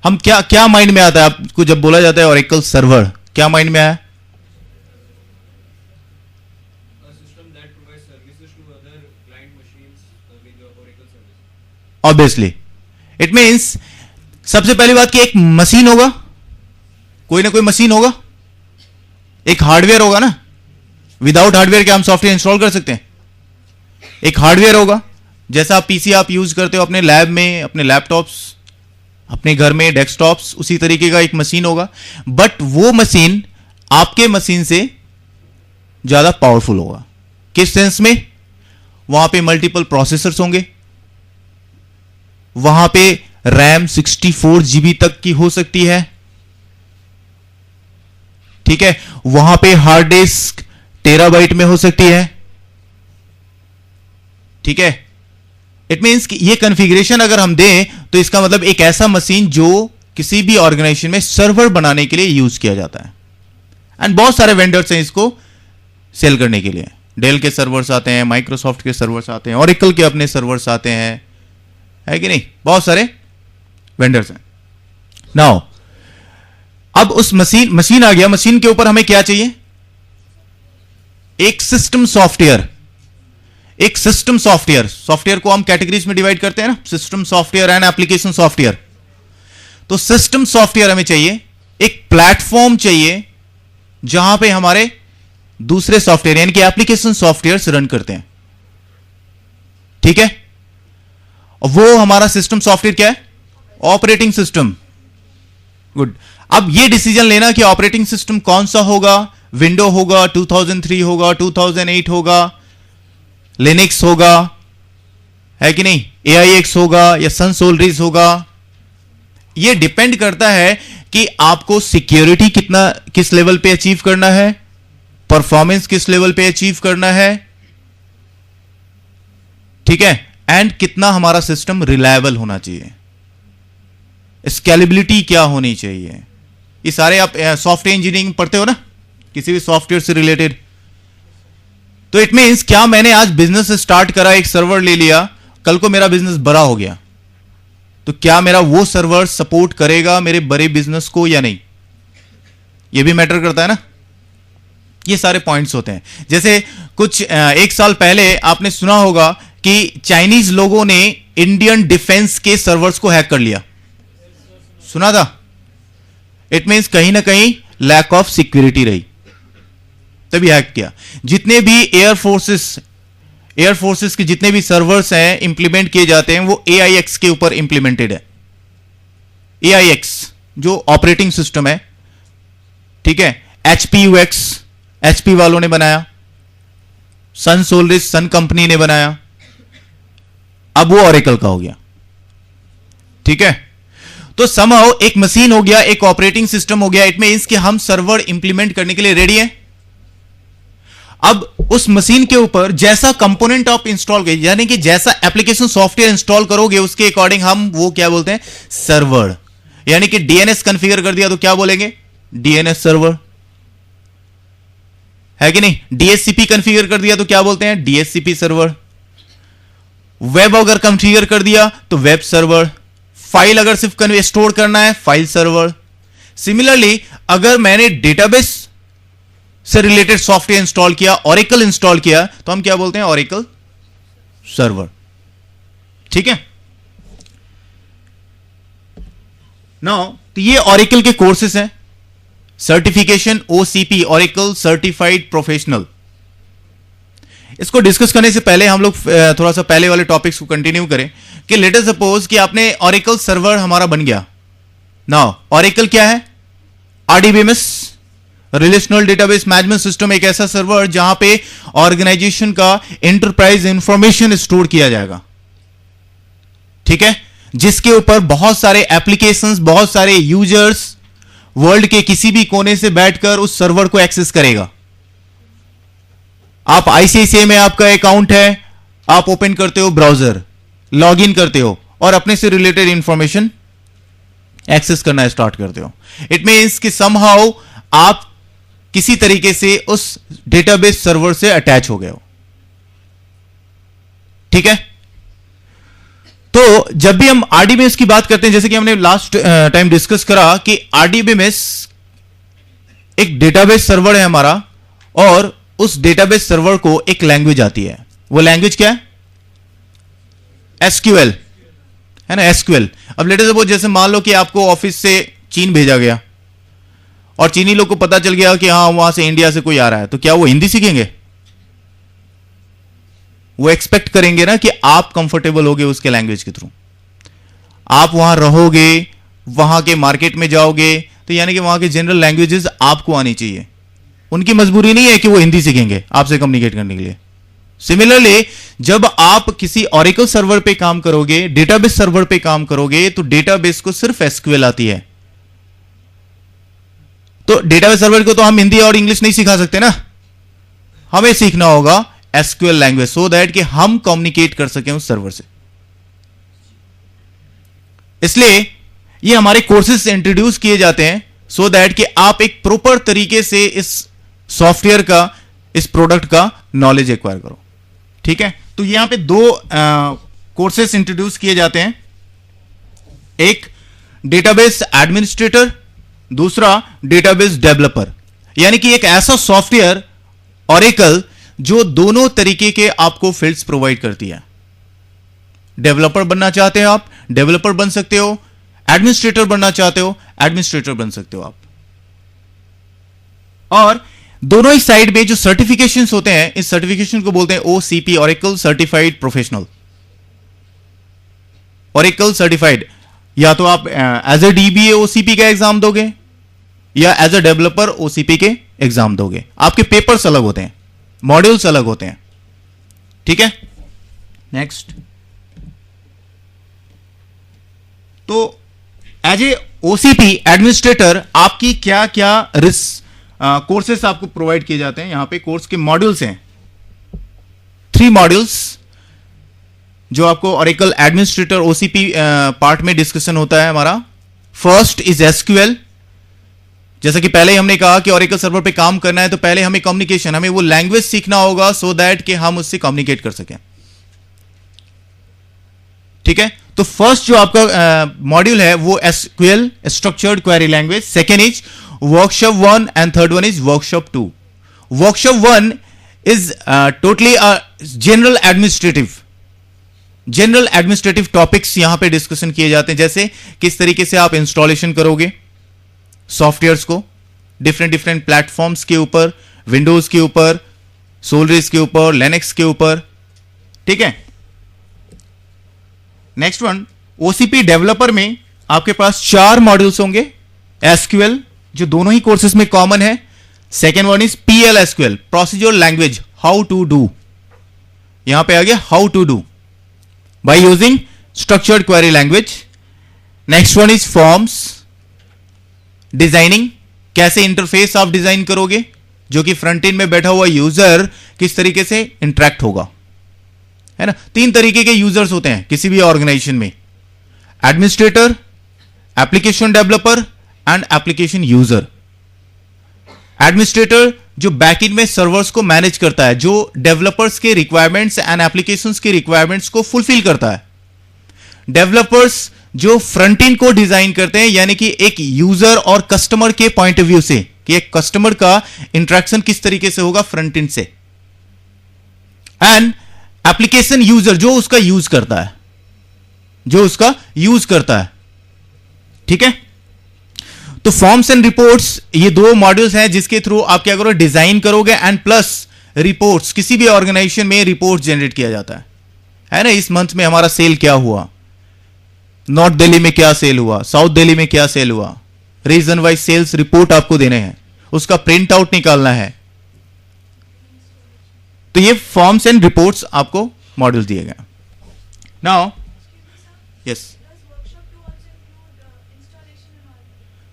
हम क्या क्या माइंड में आता है आपको जब बोला जाता है ओरेकल सर्वर? क्या माइंड में आया? ऑब्वियसली इट मीन्स सबसे पहली बात कि एक मशीन होगा, कोई ना कोई मशीन होगा, एक हार्डवेयर होगा ना। विदाउट हार्डवेयर क्या हम सॉफ्टवेयर इंस्टॉल कर सकते हैं? एक हार्डवेयर होगा, जैसा आप पीसी आप यूज करते हो अपने लैब में, अपने लैपटॉप्स, अपने घर में डेस्कटॉप्स, उसी तरीके का एक मशीन होगा। बट वो मशीन आपके मशीन से ज्यादा पावरफुल होगा। किस सेंस में? वहां पे मल्टीपल प्रोसेसर्स होंगे, वहां पे रैम 64 जीबी तक की हो सकती है, ठीक है। वहां पे हार्ड डिस्क टेराबाइट में हो सकती है, ठीक है। इट मींस कि ये कॉन्फ़िगरेशन अगर हम दें तो इसका मतलब एक ऐसा मशीन जो किसी भी ऑर्गेनाइजेशन में सर्वर बनाने के लिए यूज किया जाता है। एंड बहुत सारे वेंडर्स हैं इसको सेल करने के लिए। डेल के सर्वर्स आते हैं, माइक्रोसॉफ्ट के सर्वर्स आते हैं, ओरेकल के अपने सर्वर्स आते हैं, है कि नहीं? बहुत सारे वेंडर्स हैं। नाउ अब उस मशीन आ गया, मशीन के ऊपर हमें क्या चाहिए? एक सिस्टम सॉफ्टवेयर। एक सिस्टम सॉफ्टवेयर को हम कैटेगरीज में डिवाइड करते हैं ना, system software and application software. तो सिस्टम सॉफ्टवेयर हमें चाहिए, एक प्लेटफॉर्म चाहिए जहां पे हमारे दूसरे सॉफ्टवेयर यानी कि एप्लीकेशन सॉफ्टवेयर रन करते हैं, ठीक है। वो हमारा सिस्टम सॉफ्टवेयर क्या है? Operating system. गुड। अब ये डिसीजन लेना कि ऑपरेटिंग सिस्टम कौन सा होगा, विंडो होगा, 2003 होगा, 2008 होगा, लिनक्स होगा, है कि नहीं, AIX होगा या सन सोलरिस होगा, यह डिपेंड करता है कि आपको सिक्योरिटी किस लेवल पे अचीव करना है, परफॉर्मेंस किस लेवल पे अचीव करना है, ठीक है, एंड कितना हमारा सिस्टम रिलायबल होना चाहिए, स्केलेबिलिटी क्या होनी चाहिए। ये सारे आप सॉफ्टवेयर इंजीनियरिंग पढ़ते हो ना, किसी भी सॉफ्टवेयर से रिलेटेड। तो इट मींस क्या मैंने आज बिजनेस स्टार्ट करा, एक सर्वर ले लिया, कल को मेरा बिजनेस बड़ा हो गया, तो क्या मेरा वो सर्वर सपोर्ट करेगा मेरे बड़े बिजनेस को या नहीं? ये भी मैटर करता है ना। ये सारे पॉइंट्स होते हैं। जैसे कुछ एक साल पहले आपने सुना होगा कि चाइनीज लोगों ने इंडियन डिफेंस के सर्वर्स को हैक कर लिया, सुना था? इट मींस कहीं ना कहीं लैक ऑफ सिक्योरिटी रही, तभी हैक किया। जितने भी एयर फोर्सेस के जितने भी सर्वर्स हैं इंप्लीमेंट किए जाते हैं वो AIX के ऊपर इंप्लीमेंटेड है। AIX जो ऑपरेटिंग सिस्टम है, ठीक है। HPUX HP वालों ने बनाया, सन सोलरिस सन कंपनी ने बनाया, अब वो ओरेकल का हो गया, ठीक है। तो समहाउ एक मशीन हो गया, एक ऑपरेटिंग सिस्टम हो गया, इट मींस कि हम सर्वर इंप्लीमेंट करने के लिए रेडी हैं। अब उस मशीन के ऊपर जैसा कंपोनेंट आप इंस्टॉल करें, यानी कि जैसा एप्लीकेशन सॉफ्टवेयर इंस्टॉल करोगे उसके अकॉर्डिंग हम वो क्या बोलते हैं? सर्वर। यानी कि DNS कॉन्फ़िगर कर दिया तो क्या बोलेंगे? DNS सर्वर, है कि नहीं? DHCP कॉन्फ़िगर कर दिया तो क्या बोलते हैं? DHCP server. वेब अगर कॉन्फ़िगर कर दिया तो वेब सर्वर। फाइल अगर सिर्फ स्टोर करना है, फाइल सर्वर। सिमिलरली अगर मैंने डेटाबेस से रिलेटेड सॉफ्टवेयर इंस्टॉल किया, ओरेकल इंस्टॉल किया, तो हम क्या बोलते हैं? ओरेकल सर्वर, ठीक है। नाउ तो ये ओरेकल के कोर्सेस हैं, certification OCP Oracle certified professional. इसको डिस्कस करने से पहले हम लोग थोड़ा सा पहले वाले टॉपिक्स को कंटिन्यू करें कि लेट अस सपोज कि आपने ओरेकल सर्वर हमारा बन गया। नाउ ओरेकल क्या है? RDBMS relational database management system, एक ऐसा सर्वर जहां पे ऑर्गेनाइजेशन का एंटरप्राइज इंफॉर्मेशन स्टोर किया जाएगा, ठीक है, जिसके ऊपर बहुत सारे एप्लीकेशंस, बहुत सारे यूजर्स वर्ल्ड के किसी भी कोने से बैठकर उस सर्वर को एक्सेस करेगा। आप ICICI में आपका अकाउंट है, आप ओपन करते हो ब्राउजर, लॉग इन करते हो और अपने से रिलेटेड इंफॉर्मेशन एक्सेस करना स्टार्ट करते हो। इट मींस कि समहाउ आप किसी तरीके से उस डेटाबेस सर्वर से अटैच हो गए हो, ठीक है। तो जब भी हम आरडीबीएमएस की बात करते हैं, जैसे कि हमने लास्ट टाइम डिस्कस करा कि आरडीबीएमएस एक डेटाबेस सर्वर है हमारा, और उस डेटाबेस सर्वर को एक लैंग्वेज आती है। वो लैंग्वेज क्या है? एसक्यूएल, है ना, एसक्यूएल। अब लेट सपोज जैसे मान लो कि आपको ऑफिस से चीन भेजा गया और चीनी लोग को पता चल गया कि हाँ वहां से इंडिया से कोई आ रहा है, तो क्या वो हिंदी सीखेंगे? वो एक्सपेक्ट करेंगे ना कि आप कंफर्टेबल होगे उसके लैंग्वेज के थ्रू, आप वहां रहोगे, वहां के मार्केट में जाओगे, तो यानी कि वहां के जनरल लैंग्वेजेस आपको आनी चाहिए। उनकी मजबूरी नहीं है कि वो हिंदी सीखेंगे आपसे कम्युनिकेट करने के लिए। सिमिलरली जब आप किसी ऑरेकल सर्वर पे काम करोगे, डेटाबेस सर्वर पे काम करोगे, तो डेटाबेस को सिर्फ एसक्यूएल आती है। तो डेटाबेस सर्वर को तो हम हिंदी और इंग्लिश नहीं सिखा सकते ना, हमें सीखना होगा एसक्यूएल लैंग्वेज, सो दैट कि हम कम्युनिकेट कर सकें उस सर्वर से। इसलिए ये हमारे कोर्सेज इंट्रोड्यूस किए जाते हैं सो दैट कि आप एक प्रॉपर तरीके से इस सॉफ्टवेयर का, इस प्रोडक्ट का नॉलेज एक्वायर करो। ठीक है, तो यहां पे दो कोर्सेज इंट्रोड्यूस किए जाते हैं, एक डेटाबेस एडमिनिस्ट्रेटर, दूसरा डेटाबेस डेवलपर। यानी कि एक ऐसा सॉफ्टवेयर ऑरेकल जो दोनों तरीके के आपको फील्ड्स प्रोवाइड करती है। डेवलपर बनना चाहते हो आप, डेवलपर बन सकते हो, एडमिनिस्ट्रेटर बनना चाहते हो, एडमिनिस्ट्रेटर बन सकते हो आप। और दोनों ही साइड में जो सर्टिफिकेशंस होते हैं, इस सर्टिफिकेशन को बोलते हैं OCP, oracle certified professional. Oracle certified, या तो आप एज ए डीबीए ओसीपी का एग्जाम दोगे या एज ए डेवलपर ओसीपी के एग्जाम दोगे। आपके पेपर्स अलग होते हैं, मॉड्यूल्स अलग होते हैं। ठीक है, नेक्स्ट। तो एज ए ओसीपी एडमिनिस्ट्रेटर आपकी क्या क्या कोर्सेस आपको प्रोवाइड किए जाते हैं। यहां पे कोर्स के मॉड्यूल्स हैं, 3 मॉड्यूल्स जो आपको ऑरेकल एडमिनिस्ट्रेटर ओसीपी पार्ट में डिस्कशन होता है हमारा। First is SQL. जैसा कि पहले ही हमने कहा कि ऑरेकल सर्वर पे काम करना है तो पहले हमें कम्युनिकेशन, हमें वो लैंग्वेज सीखना होगा सो दैट कि हम उससे कम्युनिकेट कर सकें। ठीक है, तो फर्स्ट जो आपका मॉड्यूल है वो SQL, structured query language. Second is workshop 1 and third one is workshop 2। Workshop 1 is totally general administrative topics यहां पे डिस्कशन किए जाते हैं, जैसे किस तरीके से आप इंस्टॉलेशन करोगे सॉफ्टवेयर्स को डिफरेंट प्लेटफॉर्म्स के ऊपर, विंडोज के ऊपर, सोलरिस के ऊपर, लिनक्स के ऊपर। ठीक है, नेक्स्ट वन ओसीपी डेवलपर में आपके पास 4 मॉड्यूल्स होंगे। एसक्यूएल जो दोनों ही कोर्सेज में कॉमन है। Second one is PL SQL, procedure language, how to do. यहां पे आ गया how to do by using structured query language. Next one is forms, designing, कैसे इंटरफेस आप डिजाइन करोगे जो कि फ्रंट एंड में बैठा हुआ यूजर किस तरीके से इंटरेक्ट होगा, है ना। 3 तरीके के यूजर्स होते हैं किसी भी ऑर्गेनाइजेशन में, administrator, application developer and application user. Administrator जो बैकएंड में सर्वर्स को मैनेज करता है, जो डेवलपर्स के रिक्वायरमेंट्स एंड एप्लीकेशंस के रिक्वायरमेंट्स को फुलफिल करता है। डेवलपर्स जो फ्रंट एंड को डिजाइन करते हैं, यानी कि एक यूजर और कस्टमर के पॉइंट ऑफ व्यू से कि एक कस्टमर का इंटरेक्शन किस तरीके से होगा फ्रंट एंड से। एंड एप्लीकेशन यूजर जो उसका यूज करता है, ठीक है। तो फॉर्म्स एंड रिपोर्ट्स ये 2 मॉड्यूल्स हैं जिसके थ्रू आप क्या करोगे, डिजाइन करोगे एंड प्लस रिपोर्ट्स। किसी भी ऑर्गेनाइजेशन में रिपोर्ट जनरेट किया जाता है ना। इस मंथ में हमारा सेल क्या हुआ, नॉर्थ दिल्ली में क्या सेल हुआ, साउथ दिल्ली में क्या सेल हुआ, रीजन वाइज सेल्स रिपोर्ट आपको देने हैं, उसका प्रिंट आउट निकालना है। तो ये फॉर्म्स एंड रिपोर्ट्स आपको मॉड्यूल दिए गए। नाउ यस,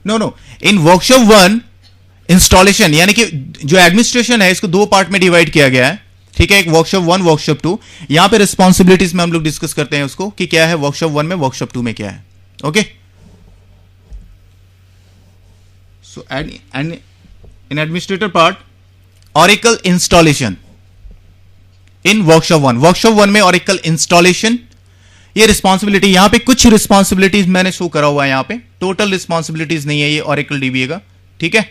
नो इन वर्कशॉप 1 इंस्टॉलेशन, यानी कि जो एडमिनिस्ट्रेशन है इसको 2 पार्ट में डिवाइड किया गया है। ठीक है, एक वर्कशॉप 1, वर्कशॉप 2। यहां पे रिस्पॉन्सिबिलिटीज में हम लोग डिस्कस करते हैं उसको कि क्या है वर्कशॉप 1 में, वर्कशॉप 2 में क्या है। ओके, सो इन एडमिनिस्ट्रेटर पार्ट ऑरेकल इंस्टॉलेशन इन वर्कशॉप 1 में ऑरेकल इंस्टॉलेशन, ये रिस्पॉन्सिबिलिटी, यहां पे कुछ रिस्पॉन्सिबिलिटीज मैंने शो करा हुआ है, यहां पे टोटल रिस्पॉन्सिबिलिटीज नहीं है ये Oracle DBA का, ठीक है।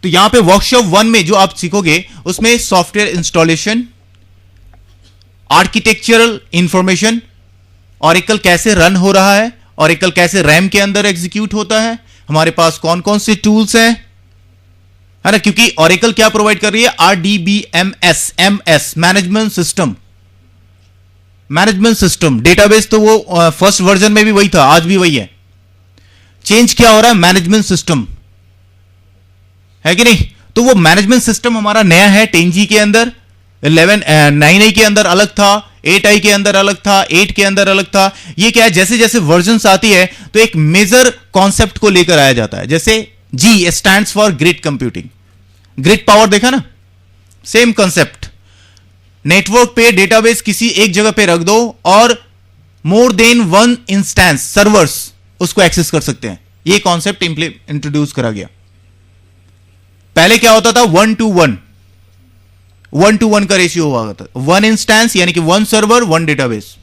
तो यहां पे वर्कशॉप 1 में जो आप सीखोगे उसमें software installation, architectural information, Oracle कैसे रन हो रहा है, Oracle कैसे रैम के अंदर एग्जीक्यूट होता है, हमारे पास कौन कौन से टूल्स हैं, है ना, क्योंकि Oracle क्या प्रोवाइड कर रही है, RDBMS, MS management system, management system. Database तो वो फर्स्ट वर्जन में भी वही था, आज भी वही है। चेंज क्या हो रहा है, मैनेजमेंट सिस्टम, है कि नहीं। तो वो मैनेजमेंट सिस्टम हमारा नया है 10G के अंदर, 9i के अंदर अलग था, 8i के अंदर अलग था, 8 के अंदर अलग था। ये क्या है, जैसे जैसे वर्जन्स आती है तो एक मेजर कॉन्सेप्ट को लेकर आया जाता है। जैसे G stands for grid computing, grid power देखा ना, सेम कॉन्सेप्ट। नेटवर्क पे डेटाबेस किसी एक जगह पे रख दो और more than one instance servers उसको एक्सेस कर सकते हैं, ये कॉन्सेप्ट इंट्रोड्यूस करा गया। पहले क्या होता था, 1:1 का रेशियो हुआ था, 1 इंस्टेंस यानी कि 1 सर्वर 1 डेटाबेस।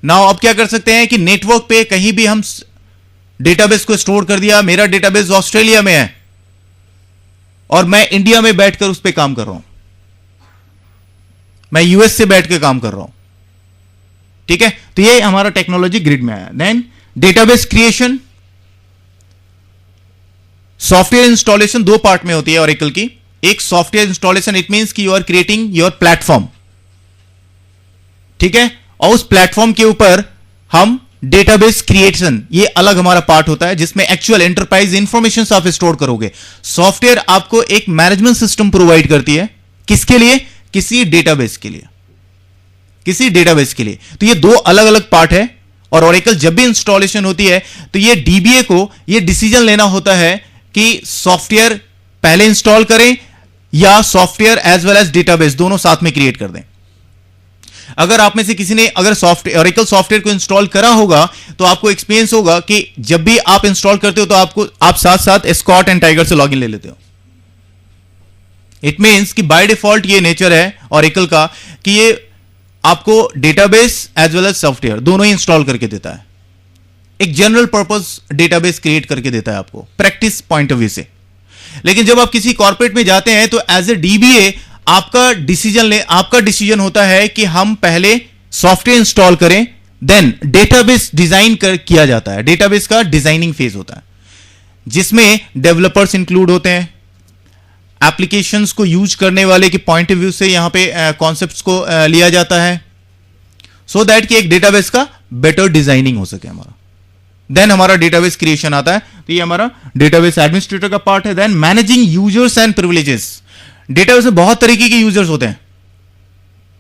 नाउ अब क्या कर सकते हैं कि नेटवर्क पे कहीं भी हम डेटाबेस को स्टोर कर दिया, मेरा डेटाबेस ऑस्ट्रेलिया में है और मैं इंडिया में बैठकर उस पर काम कर रहा हूं, मैं यूएस से बैठ के काम कर रहा हूं, ठीक है। तो ये हमारा टेक्नोलॉजी ग्रिड में आया। Then database creation, software installation दो पार्ट में होती है Oracle की। एक सॉफ्टवेयर इंस्टॉलेशन, इट मींस कि you are creating your platform, ठीक है, और उस प्लेटफॉर्म के ऊपर हम डेटाबेस क्रिएशन, ये अलग हमारा पार्ट होता है जिसमें एक्चुअल एंटरप्राइज इंफॉर्मेशन आप स्टोर करोगे। सॉफ्टवेयर आपको एक मैनेजमेंट सिस्टम प्रोवाइड करती है, किसके लिए, किसी डेटाबेस के लिए, किसी डेटाबेस के लिए। तो ये दो अलग अलग पार्ट है और Oracle जब भी इंस्टॉलेशन होती है तो ये DBA को ये डिसीजन लेना होता है कि सॉफ्टवेयर पहले इंस्टॉल करें या software as well as database दोनों साथ में क्रिएट कर दें। अगर आप में से किसी ने अगर Oracle सॉफ्टवेयर को इंस्टॉल करा होगा तो आपको एक्सपीरियंस होगा कि जब भी आप इंस्टॉल करते हो तो आप साथ साथ एस्कॉर्ट एंड टाइगर से लॉगिन ले लेते हो। इट मींस कि बाय डिफॉल्ट ये नेचर है Oracle का कि ये आपको database as well as software दोनों ही इंस्टॉल करके देता है, एक जनरल पर्पस डेटाबेस क्रिएट करके देता है आपको प्रैक्टिस पॉइंट ऑफ व्यू से। लेकिन जब आप किसी कॉर्पोरेट में जाते हैं तो एज ए DBA आपका डिसीजन होता है कि हम पहले सॉफ्टवेयर इंस्टॉल करें, देन डेटाबेस डिजाइन किया जाता है। डेटाबेस का डिजाइनिंग फेज होता है जिसमें डेवलपर्स इंक्लूड होते हैं, एप्लीकेशंस को यूज करने वाले के पॉइंट ऑफ व्यू से यहां पे कॉन्सेप्ट्स को लिया जाता है, सो दैट कि एक डेटाबेस का बेटर डिजाइनिंग हो सके हमारा। देन हमारा डेटाबेस क्रिएशन आता है, तो ये हमारा डेटाबेस एडमिनिस्ट्रेटर का पार्ट है। Then managing users and privileges, database में बहुत तरीके के यूजर्स होते हैं,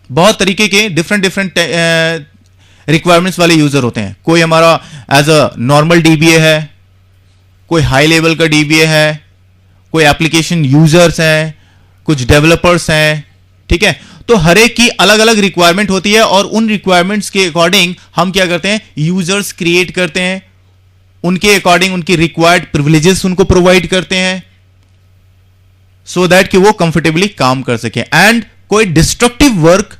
बहुत तरीके के डिफरेंट रिक्वायरमेंट्स वाले यूजर होते हैं। कोई हमारा एज अ नॉर्मल DBA है, कोई हाई लेवल का DBA है, कोई एप्लीकेशन यूजर्स हैं, कुछ डेवलपर्स हैं, ठीक है। तो हर एक की अलग अलग रिक्वायरमेंट होती है और उन रिक्वायरमेंट्स के अकॉर्डिंग हम क्या करते हैं, यूजर्स क्रिएट करते हैं, उनके अकॉर्डिंग उनकी रिक्वायर्ड प्रिविलेजेस उनको प्रोवाइड करते हैं, सो दैट कि वो कंफर्टेबली काम कर सके। एंड कोई डिस्ट्रक्टिव वर्क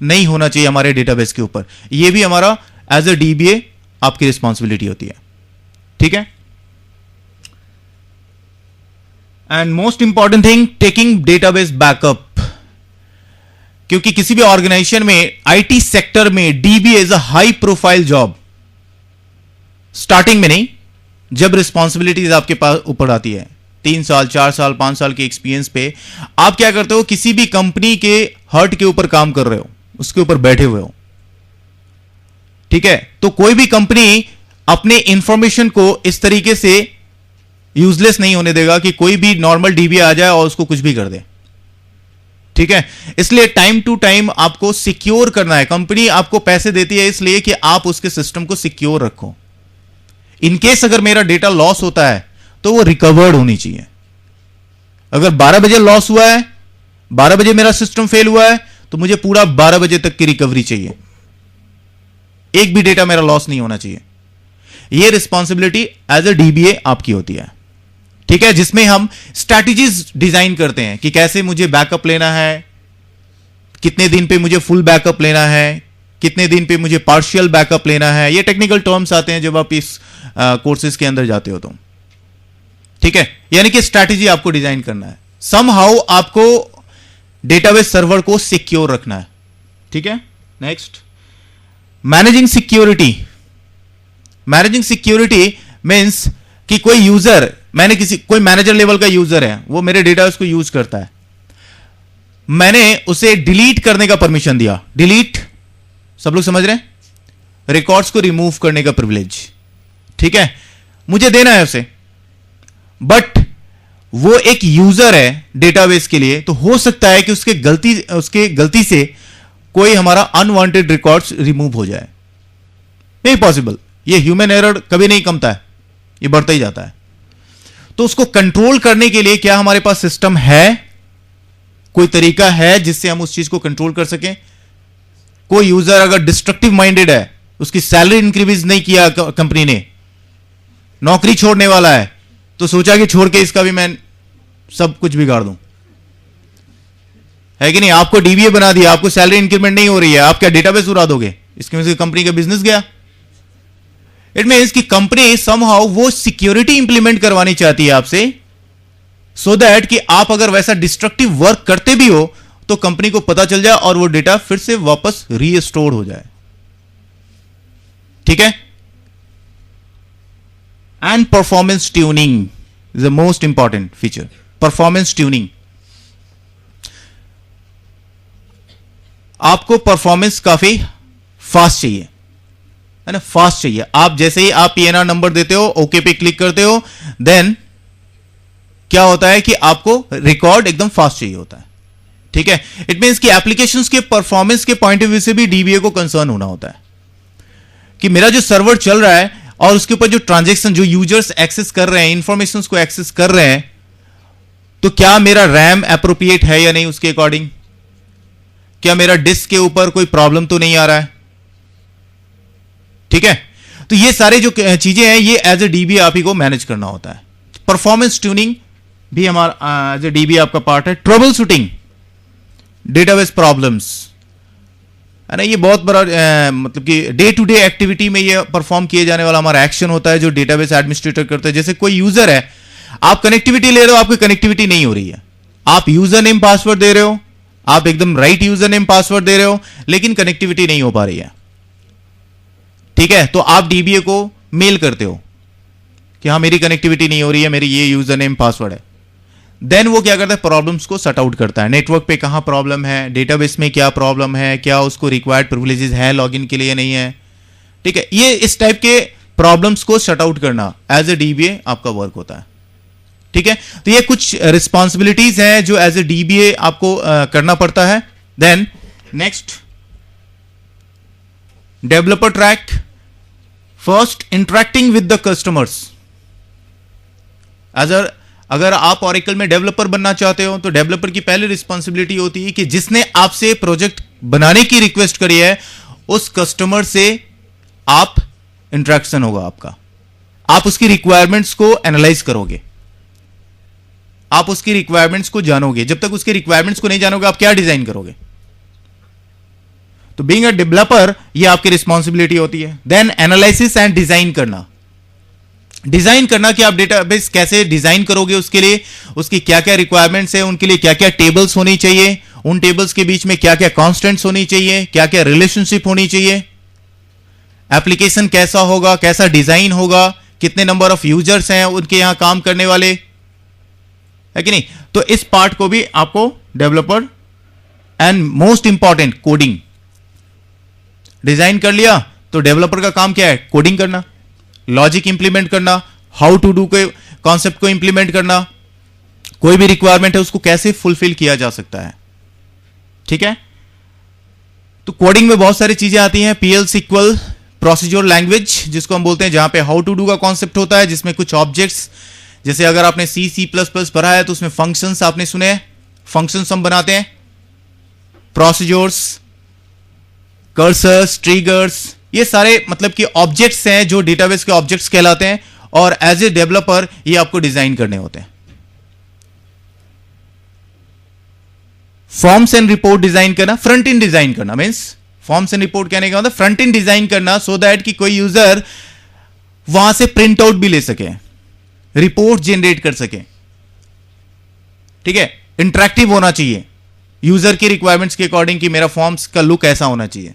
नहीं होना चाहिए हमारे डेटाबेस के ऊपर। ये भी हमारा एज अ DBA आपकी रिस्पॉन्सिबिलिटी होती है, ठीक है। And most important thing, taking database backup, क्योंकि किसी भी ऑर्गेनाइजेशन में IT सेक्टर में DBA is a high profile job. Starting में नहीं, जब रिस्पॉन्सिबिलिटीज आपके पास ऊपर आती है, 3 साल 4 साल 5 साल के एक्सपीरियंस पे आप क्या करते हो, किसी भी कंपनी के हर्ट के ऊपर काम कर रहे हो, उसके ऊपर बैठे हुए हो, ठीक है। तो कोई भी कंपनी अपने इंफॉर्मेशन को इस तरीके से यूजलेस नहीं होने देगा कि कोई भी नॉर्मल DBA आ जाए और उसको कुछ भी कर दे, ठीक है। इसलिए टाइम टू टाइम आपको सिक्योर करना है। कंपनी आपको पैसे देती है इसलिए कि आप उसके सिस्टम को सिक्योर रखो। इनकेस अगर मेरा डेटा लॉस होता है तो वो रिकवर्ड होनी चाहिए। अगर 12 बजे लॉस हुआ है, 12 बजे मेरा सिस्टम फेल हुआ है, तो मुझे पूरा 12 बजे तक की रिकवरी चाहिए, एक भी डेटा मेरा लॉस नहीं होना चाहिए। यह रिस्पॉन्सिबिलिटी एज अ DBA आपकी होती है, ठीक है, जिसमें हम स्ट्रैटेजीज डिजाइन करते हैं कि कैसे मुझे बैकअप लेना है, कितने दिन पे मुझे फुल बैकअप लेना है, कितने दिन पे मुझे पार्शियल बैकअप लेना है, ये टेक्निकल टर्म्स आते हैं जब आप इस कोर्सेज के अंदर जाते हो तो, ठीक है। यानी कि स्ट्रैटेजी आपको डिजाइन करना है, समहाउ आपको डेटाबेस सर्वर को सिक्योर रखना है, ठीक है। Next, managing security. Managing security means कि कोई यूजर, कोई मैनेजर लेवल का यूजर है, वो मेरे डेटाबेस को यूज करता है, मैंने उसे डिलीट करने का परमिशन दिया। डिलीट, सब लोग समझ रहे हैं, रिकॉर्ड्स को रिमूव करने का प्रिविलेज, ठीक है, मुझे देना है उसे। बट वो एक यूजर है डेटाबेस के लिए, तो हो सकता है कि उसके गलती से कोई हमारा अनवांटेड रिकॉर्ड्स रिमूव हो जाए। नहीं पॉसिबल, ये ह्यूमन एरर कभी नहीं कमता है, ये बढ़ता ही जाता है। तो उसको कंट्रोल करने के लिए क्या हमारे पास सिस्टम है, कोई तरीका है जिससे हम उस चीज को कंट्रोल कर सकें। कोई यूजर अगर डिस्ट्रक्टिव माइंडेड है, उसकी सैलरी इंक्रीज नहीं किया कंपनी ने, नौकरी छोड़ने वाला है, तो सोचा कि छोड़ के इसका भी मैं सब कुछ बिगाड़ दूं, है कि नहीं। आपको डीबीए बना दिया, आपको सैलरी इंक्रीमेंट नहीं हो रही है, आप क्या डेटाबेस उड़ा दोगे? इसके वजह से कंपनी का बिजनेस गया। इट मीन्स कि कंपनी समहाउ वो सिक्योरिटी इंप्लीमेंट करवानी चाहती है आपसे, सो दैट कि आप अगर वैसा डिस्ट्रक्टिव वर्क करते भी हो तो कंपनी को पता चल जाए और वो डेटा फिर से वापस रीस्टोर हो जाए, ठीक है। And performance tuning is the most important feature. Performance tuning, आपको परफॉर्मेंस काफी फास्ट चाहिए, है ना, फास्ट चाहिए। आप जैसे ही आप पीएनआर नंबर देते हो, ओके पे क्लिक करते हो, देन क्या होता है कि आपको रिकॉर्ड एकदम फास्ट चाहिए होता है, ठीक है। इट मींस कि एप्लीकेशंस के परफॉर्मेंस के पॉइंट ऑफ व्यू से भी डीबीए को कंसर्न होना होता है कि मेरा जो सर्वर चल रहा है और उसके ऊपर जो ट्रांजैक्शन, जो यूजर्स एक्सेस कर रहे हैं, इंफॉर्मेशन को एक्सेस कर रहे हैं, तो क्या मेरा रैम एप्रोप्रिएट है या नहीं उसके अकॉर्डिंग, क्या मेरा डिस्क के ऊपर कोई प्रॉब्लम तो नहीं आ रहा है, ठीक है। तो ये सारे जो चीजें हैं ये एज ए डीबी आप ही को मैनेज करना होता है। परफॉर्मेंस ट्यूनिंग भी हमारा एज ए डीबी आपका पार्ट है। ट्रबल शूटिंग डेटाबेस प्रॉब्लम्स, है ना, ये बहुत बड़ा मतलब कि डे टू डे एक्टिविटी में ये परफॉर्म किए जाने वाला हमारा एक्शन होता है जो डेटाबेस एडमिनिस्ट्रेटर करते हैं। जैसे कोई यूजर है, आप कनेक्टिविटी ले रहे हो, आपकी कनेक्टिविटी नहीं हो रही है, आप यूजर नेम पासवर्ड दे रहे हो, आप एकदम राइट यूजर नेम पासवर्ड दे रहे हो, लेकिन कनेक्टिविटी नहीं हो पा रही है, ठीक है। तो आप डीबीए को मेल करते हो कि हाँ मेरी कनेक्टिविटी नहीं हो रही है, मेरी ये यूजर नेम पासवर्ड है। देन वो क्या करता है, प्रॉब्लम्स को सॉर्ट आउट करता है, नेटवर्क पे कहां प्रॉब्लम है, डेटाबेस में क्या प्रॉब्लम है, क्या उसको रिक्वायर्ड प्रिविलेजेस है लॉगिन के लिए नहीं है, ठीक है। ये इस टाइप के प्रॉब्लम्स को सॉर्ट आउट करना एज ए डीबीए आपका वर्क होता है, ठीक है। तो ये कुछ रिस्पॉन्सिबिलिटीज हैं जो एज ए डीबीए आपको करना पड़ता है। Then next, developer track. First, interacting with the customers. अगर आप ऑरेकल में डेवलपर बनना चाहते हो तो डेवलपर की पहली रिस्पॉन्सिबिलिटी होती है कि जिसने आपसे प्रोजेक्ट बनाने की रिक्वेस्ट करी है उस कस्टमर से आप इंटरेक्शन होगा आपका, आप उसकी रिक्वायरमेंट्स को एनालाइज करोगे, आप उसकी रिक्वायरमेंट्स को जानोगे। जब तक उसकी रिक्वायरमेंट्स को नहीं जानोगे आप क्या डिजाइन करोगे? तो बीइंग अ डेवलपर ये आपकी रिस्पॉन्सिबिलिटी होती है। देन एनालिसिस एंड डिजाइन करना। डिजाइन करना कि आप डेटाबेस कैसे डिजाइन करोगे, उसके लिए उसकी क्या क्या रिक्वायरमेंट्स है, उनके लिए क्या क्या टेबल्स होनी चाहिए, उन टेबल्स के बीच में क्या क्या कॉन्स्टेंट्स होनी चाहिए, क्या क्या रिलेशनशिप होनी चाहिए, एप्लीकेशन कैसा होगा, कैसा डिजाइन होगा, कितने नंबर ऑफ यूजर्स हैं उनके यहां काम करने वाले, है कि नहीं। तो इस पार्ट को भी आपको developer, and most important coding. Design कर लिया तो डेवलपर का काम क्या है? कोडिंग करना, लॉजिक इंप्लीमेंट करना, हाउ टू डू के कॉन्सेप्ट को इंप्लीमेंट करना, कोई भी रिक्वायरमेंट है उसको कैसे फुलफिल किया जा सकता है, ठीक है। तो कोडिंग में बहुत सारी चीजें आती हैं। पीएल सिक्वल प्रोसीजर लैंग्वेज जिसको हम बोलते हैं, जहां पे हाउ टू डू का कॉन्सेप्ट होता है, जिसमें कुछ ऑब्जेक्ट्स, जैसे अगर आपने सी प्लस पढ़ा है तो उसमें फंक्शंस आपने सुने हैं, फंक्शंस हम बनाते हैं, प्रोसीजर्स, कर्सर्स, ट्रिगर्स, ये सारे मतलब कि ऑब्जेक्ट्स हैं जो डेटाबेस के ऑब्जेक्ट्स कहलाते हैं, और एज ए डेवलपर ये आपको डिजाइन करने होते हैं। फॉर्म्स एंड रिपोर्ट डिजाइन करना, फ्रंट एंड डिजाइन करना मींस फॉर्म्स एंड रिपोर्ट कहने का मतलब फ्रंट एंड डिजाइन करना, सो दैट कि कोई यूजर वहां से प्रिंट आउट भी ले सके, रिपोर्ट जनरेट कर सके। ठीक है, इंटरेक्टिव होना चाहिए यूजर की रिक्वायरमेंट्स के अकॉर्डिंग कि मेरा फॉर्म्स का लुक ऐसा होना चाहिए।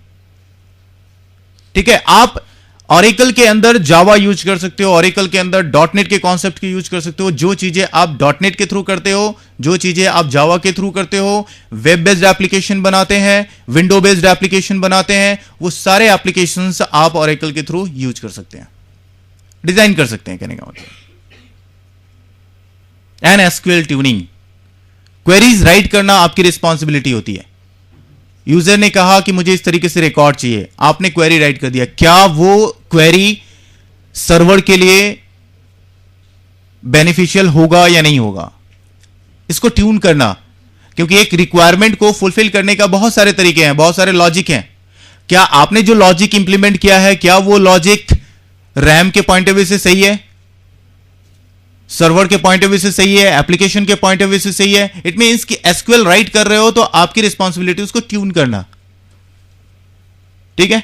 ठीक है, आप ऑरेकल के अंदर जावा यूज कर सकते हो, ऑरेकल के अंदर डॉटनेट के कॉन्सेप्ट की यूज कर सकते हो। जो चीजें आप डॉटनेट के थ्रू करते हो, जो चीजें आप जावा के थ्रू करते हो, वेब बेस्ड एप्लीकेशन बनाते हैं, विंडो बेस्ड एप्लीकेशन बनाते हैं, वो सारे एप्लीकेशंस आप ऑरेकल के थ्रू यूज कर सकते हैं, डिजाइन कर सकते हैं कहने का मतलब। And SQL tuning, queries right करना आपकी रिस्पॉन्सिबिलिटी होती है। यूजर ने कहा कि मुझे इस तरीके से रिकॉर्ड चाहिए, आपने क्वेरी राइट कर दिया, क्या वो क्वेरी सर्वर के लिए बेनिफिशियल होगा या नहीं होगा, इसको ट्यून करना। क्योंकि एक रिक्वायरमेंट को फुलफिल करने का बहुत सारे तरीके हैं, बहुत सारे लॉजिक हैं। क्या आपने जो लॉजिक इंप्लीमेंट किया है, क्या वो लॉजिक रैम के पॉइंट ऑफ व्यू से सही है, सर्वर के पॉइंट ऑफ व्यू से सही है, एप्लीकेशन के पॉइंट ऑफ व्यू से सही है? इट मींस कि एसक्यूएल राइट कर रहे हो तो आपकी रिस्पॉन्सिबिलिटी उसको ट्यून करना। ठीक है,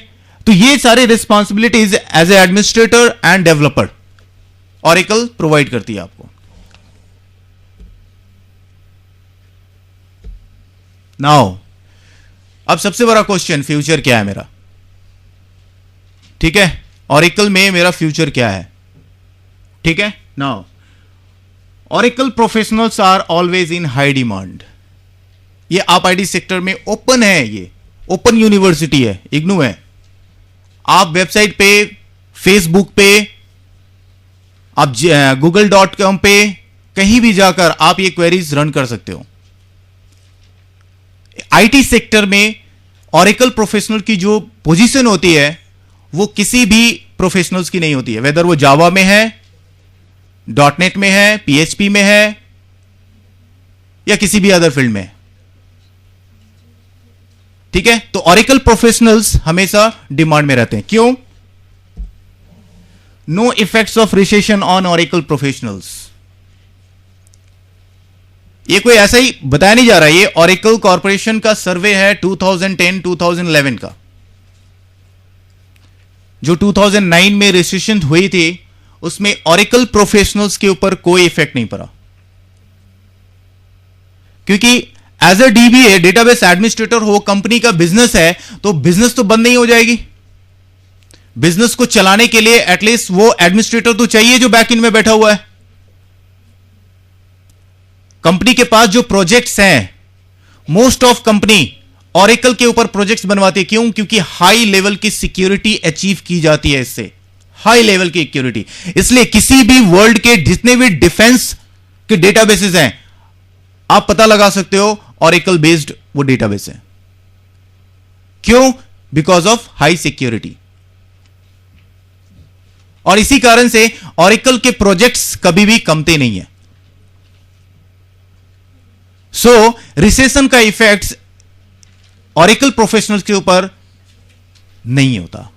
तो ये सारे responsibilities as a administrator and developer Oracle provide करती है आपको। नाउ अब सबसे बड़ा क्वेश्चन, फ्यूचर क्या है मेरा? ठीक है, ऑरेकल में मेरा फ्यूचर क्या है? ठीक है, now Oracle professionals are always in high demand. ये आप आईटी सेक्टर में ओपन है, ये ओपन यूनिवर्सिटी है, इग्नू है। आप वेबसाइट पे, फेसबुक पे, आप google.com पे कहीं भी जाकर आप ये क्वेरीज रन कर सकते हो। आईटी सेक्टर में Oracle प्रोफेशनल की जो पोजीशन होती है वो किसी भी प्रोफेशनल्स की नहीं होती है, वेदर वो जावा में है, डॉटनेट में है, पीएचपी में है, या किसी भी अदर फील्ड में। ठीक है, तो ऑरेकल प्रोफेशनल्स हमेशा डिमांड में रहते हैं। क्यों? No effects of recession on Oracle professionals. ये कोई ऐसा ही बताया नहीं जा रहा, ये ऑरेकल कॉर्पोरेशन का सर्वे है 2010-2011 का। जो 2009 में रिसेशन हुई थी उसमें ऑरेकल प्रोफेशनल्स के ऊपर कोई इफेक्ट नहीं पड़ा, क्योंकि as a DBA, database administrator हो, कंपनी का बिजनेस है, तो बिजनेस तो बंद नहीं हो जाएगी। बिजनेस को चलाने के लिए एटलीस्ट वो एडमिनिस्ट्रेटर तो चाहिए जो बैक एंड में बैठा हुआ है। कंपनी के पास जो प्रोजेक्ट्स हैं, मोस्ट ऑफ कंपनी ऑरेकल के ऊपर प्रोजेक्ट्स बनवाती है। क्यों? क्योंकि हाई लेवल की सिक्योरिटी अचीव की जाती है इससे, हाई लेवल की सिक्योरिटी। इसलिए किसी भी वर्ल्ड के जितने भी डिफेंस के डेटाबेसेस हैं, आप पता लगा सकते हो ऑरेकल बेस्ड वो डेटाबेस है। क्यों? Because of high security. और इसी कारण से ऑरेकल के प्रोजेक्ट्स कभी भी कमते नहीं है। सो रिसेशन का इफेक्ट ऑरेकल प्रोफेशनल्स के ऊपर नहीं होता।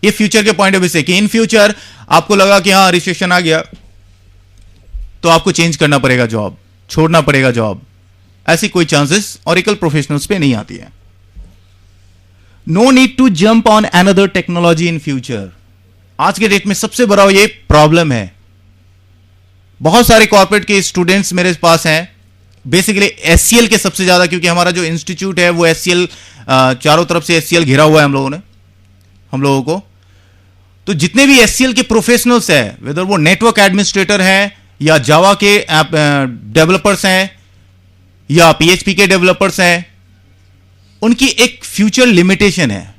ये फ्यूचर के पॉइंट ऑफ व्यू से कि इन फ्यूचर आपको लगा कि हां रिसेशन आ गया तो आपको चेंज करना पड़ेगा जॉब, छोड़ना पड़ेगा जॉब, ऐसी कोई चांसेस ऑरेकल प्रोफेशनल्स पे नहीं आती है। No need to jump on another technology in future. आज के डेट में सबसे बड़ा ये प्रॉब्लम है। बहुत सारे कॉर्पोरेट के स्टूडेंट्स मेरे पास हैं, बेसिकली एससीएल के सबसे ज्यादा, क्योंकि हमारा जो इंस्टीट्यूट है वो एससीएल, चारों तरफ से एससीएल घिरा हुआ है हम लोगों को। तो जितने भी एससीएल के प्रोफेशनल्स हैं, वेदर वो नेटवर्क एडमिनिस्ट्रेटर हैं या जावा के डेवलपर्स हैं या पीएचपी के डेवलपर्स हैं, उनकी एक फ्यूचर लिमिटेशन है।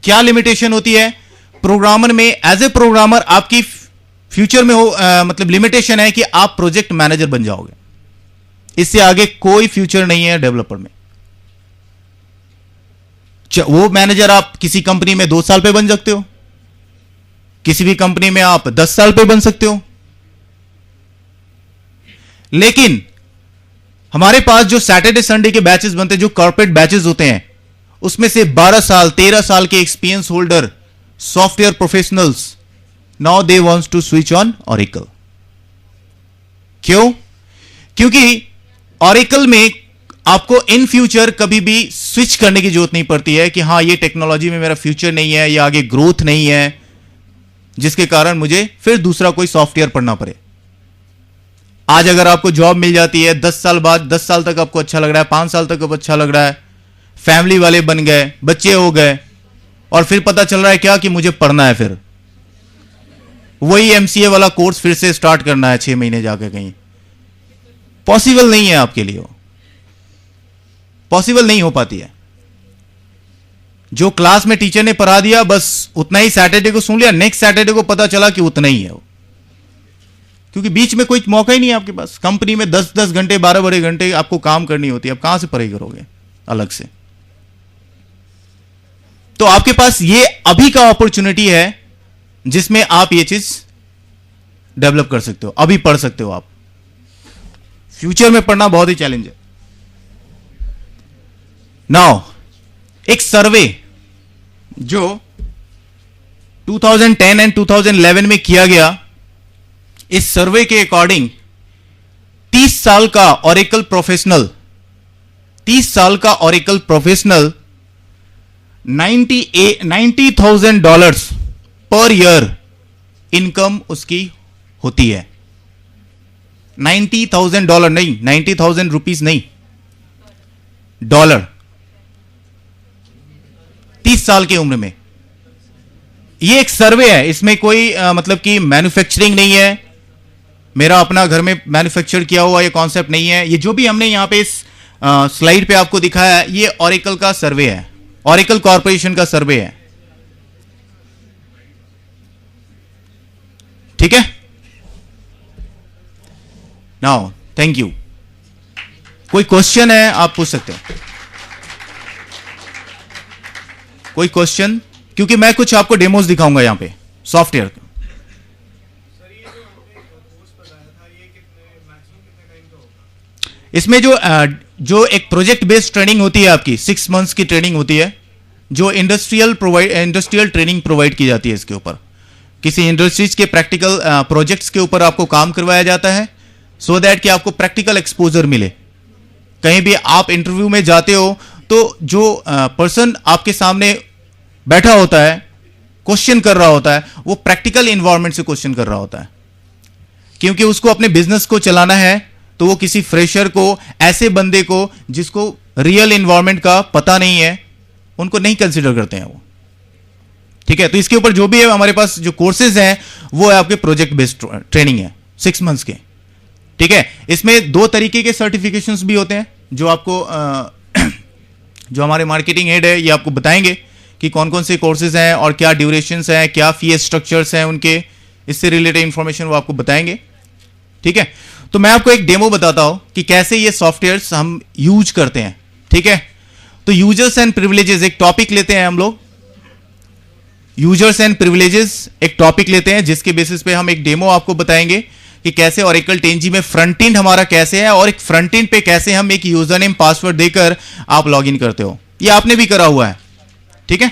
क्या लिमिटेशन होती है? प्रोग्रामर में, एज ए प्रोग्रामर आपकी फ्यूचर में मतलब लिमिटेशन है कि आप प्रोजेक्ट मैनेजर बन जाओगे। इससे आगे कोई फ्यूचर नहीं है डेवलपर में। वो मैनेजर आप किसी कंपनी में 2 साल पे बन सकते हो, किसी भी कंपनी में आप 10 साल पे बन सकते हो। लेकिन हमारे पास जो सैटरडे संडे के बैचेस बनते हैं, जो कॉर्पोरेट बैचेस होते हैं, उसमें से 12 साल 13 साल के experience holder software professionals, now they wants to switch on Oracle. क्यों? क्योंकि ऑरेकल में आपको इन फ्यूचर कभी भी स्विच करने की जरूरत नहीं पड़ती है कि हाँ ये टेक्नोलॉजी में मेरा फ्यूचर नहीं है या आगे ग्रोथ नहीं है, जिसके कारण मुझे फिर दूसरा कोई सॉफ्टवेयर पढ़ना पड़े। आज अगर आपको जॉब मिल जाती है 10 साल बाद, 10 साल तक आपको अच्छा लग रहा है, 5 साल तक आपको अच्छा लग रहा है, फैमिली वाले बन गए, बच्चे हो गए, और फिर पता चल रहा है क्या कि मुझे पढ़ना है, फिर वही एमसीए वाला कोर्स फिर से स्टार्ट करना है 6 महीने जाकर कहीं। पॉसिबल नहीं है आपके लिए, वो पॉसिबल नहीं हो पाती है। जो क्लास में टीचर ने पढ़ा दिया बस उतना ही सैटरडे को सुन लिया, नेक्स्ट सैटरडे को पता चला कि उतना ही है वो, क्योंकि बीच में कोई मौका ही नहीं है आपके पास। कंपनी में 10-10 घंटे 12-12 घंटे आपको काम करनी होती है, आप कहां से पढ़ाई करोगे अलग से। तो आपके पास ये अभी का अपॉर्चुनिटी है जिसमें आप ये चीज डेवलप कर सकते हो, अभी पढ़ सकते हो आप। फ्यूचर में पढ़ना बहुत ही चैलेंज है। नाउ एक सर्वे जो 2010 एंड 2011 में किया गया, इस सर्वे के अकॉर्डिंग 30 साल का oracle professional $90,000 per year income उसकी होती है। $90,000 नहीं, 90,000 रुपीज नहीं, डॉलर, 30 साल की उम्र में। ये एक सर्वे है, इसमें कोई मतलब कि मैन्युफैक्चरिंग नहीं है, मेरा अपना घर में मैन्युफैक्चर किया हुआ ये कॉन्सेप्ट नहीं है। ये जो भी हमने यहां पे इस स्लाइड पे आपको दिखाया है, ये ऑरेकल का सर्वे है, ऑरेकल कॉर्पोरेशन का सर्वे है, ठीक है। Now thank you. कोई क्वेश्चन है आप पूछ सकते हो, कोई क्वेश्चन, क्योंकि मैं कुछ आपको डेमोस दिखाऊंगा यहां पे सॉफ्टवेयर। इसमें जो एक प्रोजेक्ट बेस्ड ट्रेनिंग होती है आपकी, 6 मंथ्स की ट्रेनिंग होती है, जो इंडस्ट्रियल ट्रेनिंग प्रोवाइड की जाती है। इसके ऊपर किसी इंडस्ट्रीज के प्रैक्टिकल प्रोजेक्ट्स के ऊपर आपको काम करवाया जाता है, सो दैट कि आपको प्रैक्टिकल एक्सपोजर मिले। कहीं भी आप इंटरव्यू में जाते हो तो जो पर्सन आपके सामने बैठा होता है, क्वेश्चन कर रहा होता है, वो प्रैक्टिकल इन्वायरमेंट से क्वेश्चन कर रहा होता है, क्योंकि उसको अपने बिजनेस को चलाना है। तो वो किसी फ्रेशर को, ऐसे बंदे को जिसको रियल इन्वायरमेंट का पता नहीं है, उनको नहीं कंसीडर करते हैं वो, ठीक है। तो इसके ऊपर जो भी है हमारे पास जो कोर्सेज हैं वो है आपके प्रोजेक्ट बेस्ड ट्रेनिंग है 6 मंथ्स के, ठीक है। इसमें 2 तरीके के सर्टिफिकेशंस भी होते हैं, जो आपको जो हमारे मार्केटिंग हेड है ये आपको बताएंगे कि कौन कौन से कोर्सेज हैं और क्या ड्यूरेशंस हैं, क्या फीस स्ट्रक्चर्स हैं उनके, इससे रिलेटेड इंफॉर्मेशन वो आपको बताएंगे, ठीक है। तो मैं आपको एक डेमो बताता हूं कि कैसे ये सॉफ्टवेयर्स हम यूज करते हैं, ठीक है। तो यूजर्स एंड प्रिविलेजेस एक टॉपिक लेते हैं हम लोग, यूजर्स एंड प्रिविलेजेस एक टॉपिक लेते हैं, जिसके बेसिस पे हम एक डेमो आपको बताएंगे कि कैसे ओरेकल 10G में फ्रंट एंड हमारा कैसे है, और एक फ्रंट एंड पे कैसे हम एक यूजर नेम पासवर्ड देकर आप लॉगिन करते हो। ये आपने भी करा हुआ है, ठीक है।